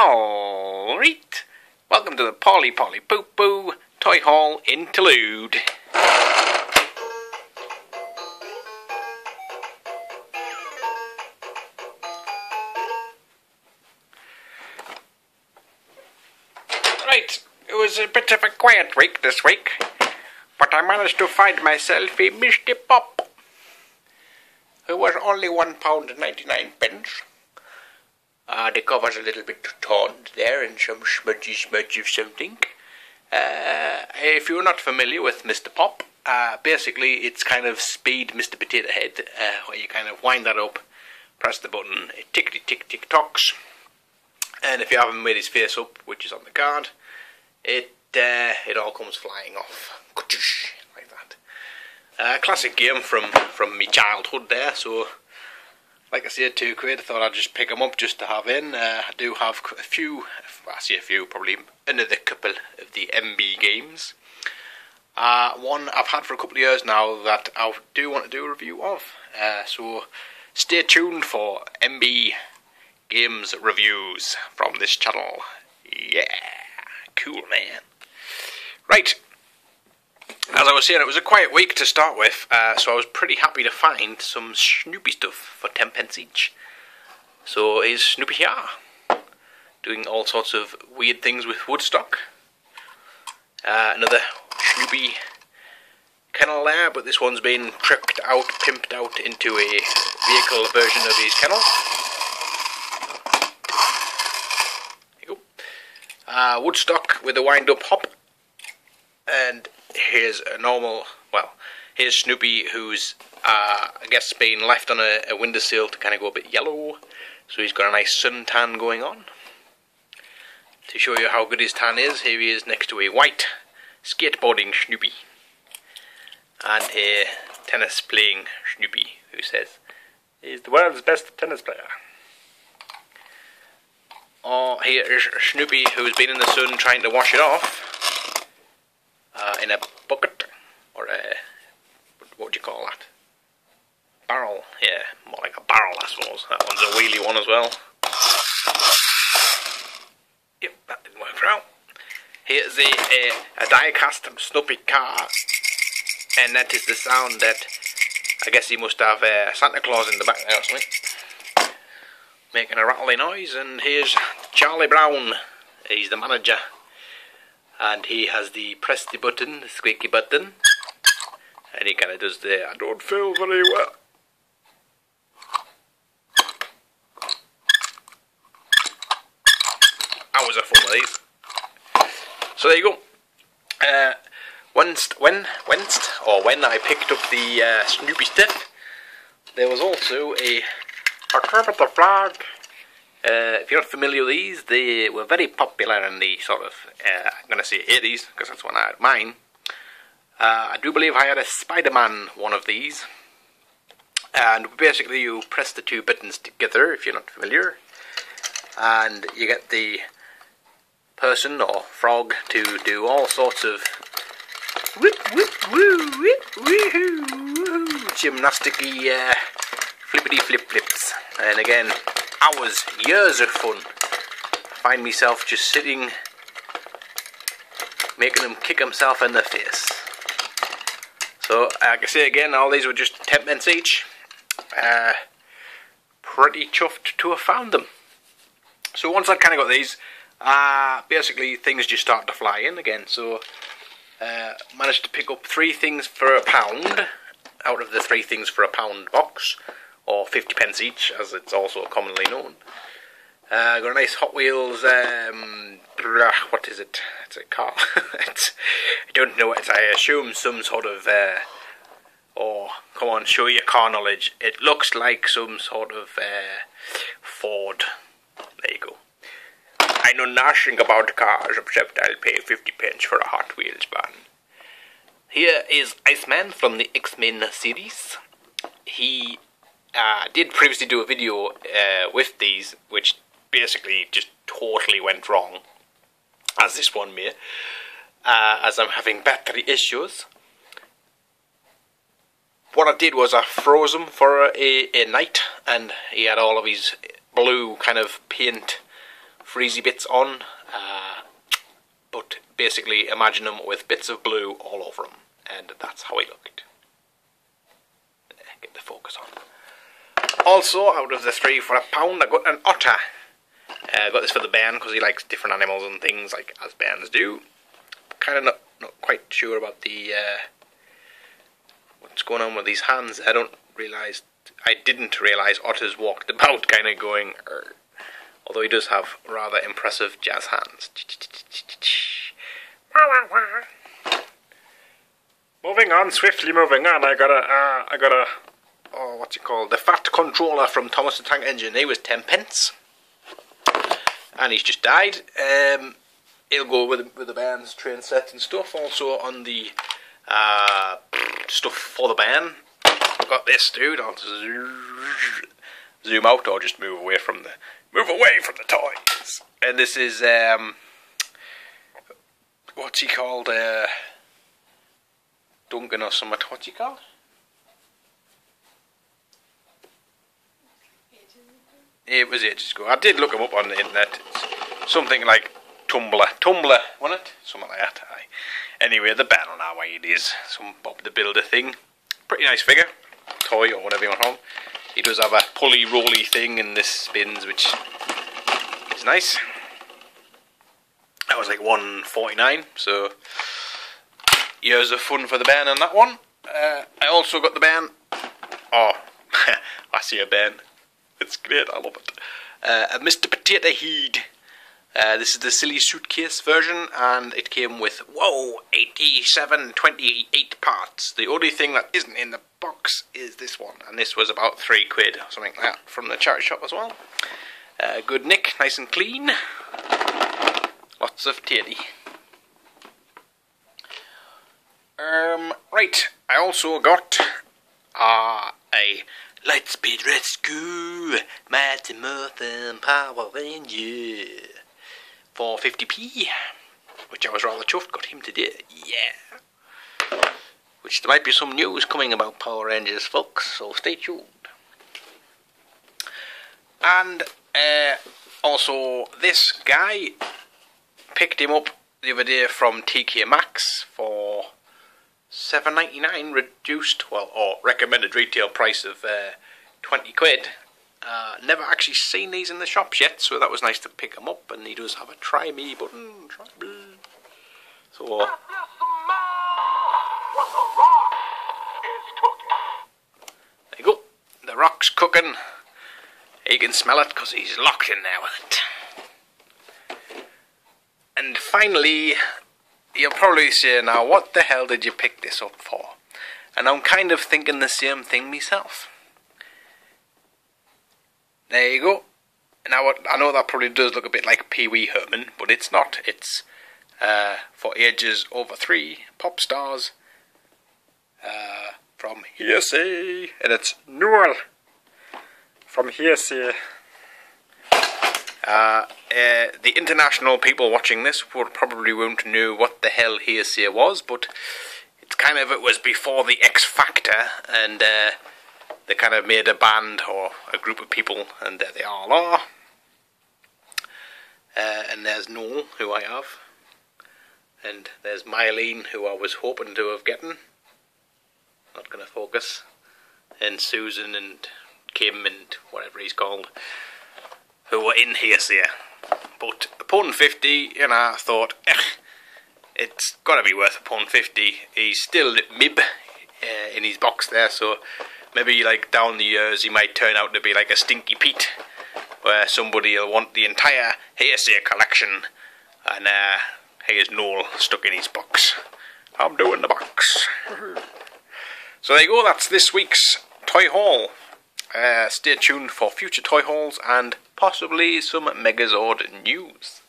Alright, welcome to the Polly Polly Poo Poo Toy Haul Interlude. Right, it was a bit of a quiet week this week, but I managed to find myself a Mr. Pop, who was only £1.99. The cover's a little bit torn there and some smudgy of something. If you're not familiar with Mr. Pop, basically it's kind of Speed Mr. Potato Head, where you kind of wind that up, press the button, it tickety tick tick tocks, and if you haven't made his face up, which is on the card, it all comes flying off, like that. Classic game from my childhood there, so like I said, £2. I thought I'd just pick them up just to have in. I do have a few, I say a few, probably another couple of the MB games. One I've had for a couple of years now that I do want to do a review of. So stay tuned for MB games reviews from this channel. Yeah, cool man. Right. As I was saying, it was a quiet week to start with, so I was pretty happy to find some Snoopy stuff for 10p each. So here's Snoopy here, doing all sorts of weird things with Woodstock. Another Snoopy kennel there, but this one's been tricked out, pimped out into a vehicle version of his kennel. There you go. Woodstock with a wind-up hop. And here's a normal, well, here's Snoopy who's, I guess, been left on a windowsill to kind of go a bit yellow. So he's got a nice suntan going on. To show you how good his tan is, here he is next to a white skateboarding Snoopy. And a tennis playing Snoopy who says, he's the world's best tennis player. Oh, here is Snoopy who's been in the sun trying to wash it off. In a bucket, or a, what do you call that? Barrel, yeah, more like a barrel I suppose. That one's a wheelie one as well. Yep, that didn't work out. Here's a die-cast Snoopy car, and that is the sound that, I guess he must have Santa Claus in the back there or something, making a rattling noise. And here's Charlie Brown, he's the manager. And he has the press the button, the squeaky button. And he kind of does the, I don't feel very well. Hours of fun with these. So there you go. When I picked up the Snoopy stuff, there was also a Kermit the Frog. If you're not familiar with these, they were very popular in the sort of, I'm going to say 80s, because that's when I had mine. I do believe I had a Spider-Man one of these. And basically you press the two buttons together, if you're not familiar. And you get the person or frog to do all sorts of gymnastic-y flippity flip-flips. And again, hours, years of fun. I find myself just sitting, making him kick himself in the face. So, like I say again, all these were just 10p each. Pretty chuffed to have found them. So once I kind of got these, basically things just start to fly in again. So, managed to pick up 3 things for £1 out of the 3 things for £1 box. Or 50p each, as it's also commonly known. Got a nice Hot Wheels, what is it? It's a car. I don't know what it is. I assume some sort of, oh, come on, show your car knowledge. It looks like some sort of Ford. There you go. I know nothing about cars, except I'll pay 50p for a Hot Wheels van. Here is Iceman from the X-Men series. He did previously do a video with these, which basically just totally went wrong, as this one may, as I'm having battery issues. What I did was I froze him for a night, and he had all of his blue kind of paint freezy bits on, but basically imagine him with bits of blue all over him, and that's how he looked. Get the focus on. Also, out of the 3 for £1, I got an otter. I got this for the bairn because he likes different animals and things, like as bairns do. Kind of not quite sure about the what's going on with these hands. I didn't realise otters walked about kind of going "Arr." Although he does have rather impressive jazz hands. Moving on, swiftly moving on. I got a what's it called? The Fat Controller from Thomas the Tank Engine. He was 10 pence, and he's just died. He'll go with the band's train set and stuff. Also on the stuff for the band. I've got this dude. I'll zoom out or just move away from the toys. And this is what's he called? Duncan or something. What's he called? It was ages ago. I did look him up on the internet. It's something like Tumblr, wasn't it? Something like that. Aye. Anyway, the band on our way it is. Some Bob the Builder thing. Pretty nice figure. Toy or whatever you want to call him. He does have a pulley rolly thing and this spins, which is nice. That was like $1.49, so years of fun for the band on that one. I also got the band. Oh, I see a band. It's great, I love it. A Mr. Potato Head. This is the Silly Suitcase version, and it came with, 8728 parts. The only thing that isn't in the box is this one, and this was about £3 or something like that from the charity shop as well. Good nick, nice and clean. Lots of titty. Right, I also got a Lightspeed Rescue Mighty Morphin Power Ranger for 50p, which I was rather chuffed, got him today, yeah. Which there might be some news coming about Power Rangers, folks, so stay tuned. And also this guy, picked him up the other day from TK Maxx for £7.99 reduced, well, or recommended retail price of £20. Never actually seen these in the shops yet, so that was nice to pick them up. And he does have a try me button. So there you go. The rock's cooking. He can smell it because he's locked in there with it. And finally, you'll probably say, now what the hell did you pick this up for? And I'm kind of thinking the same thing myself. There you go. Now I know that probably does look a bit like Pee Wee Herman, but it's not. It's for ages over 3 pop stars from Hearsay, and it's Noel from Hearsay. The international people watching this would probably won't know what the hell Hearsay was, but it's kind of, it was before the X Factor, and they kind of made a band or a group of people, and there they all are. And there's Noel, who I have, and there's Mylene, who I was hoping to have gotten. Not going to focus. And Susan and Kim and whatever he's called, who were in Hearsay. But £1.50, and I thought, it's got to be worth £1.50. He's still Mib in his box there, so maybe like down the years he might turn out to be like a Stinky Pete, where somebody will want the entire Hearsay collection, and here's Noel stuck in his box. I'm doing the box. So there you go, that's this week's toy haul. Stay tuned for future toy hauls and possibly some Megazord news.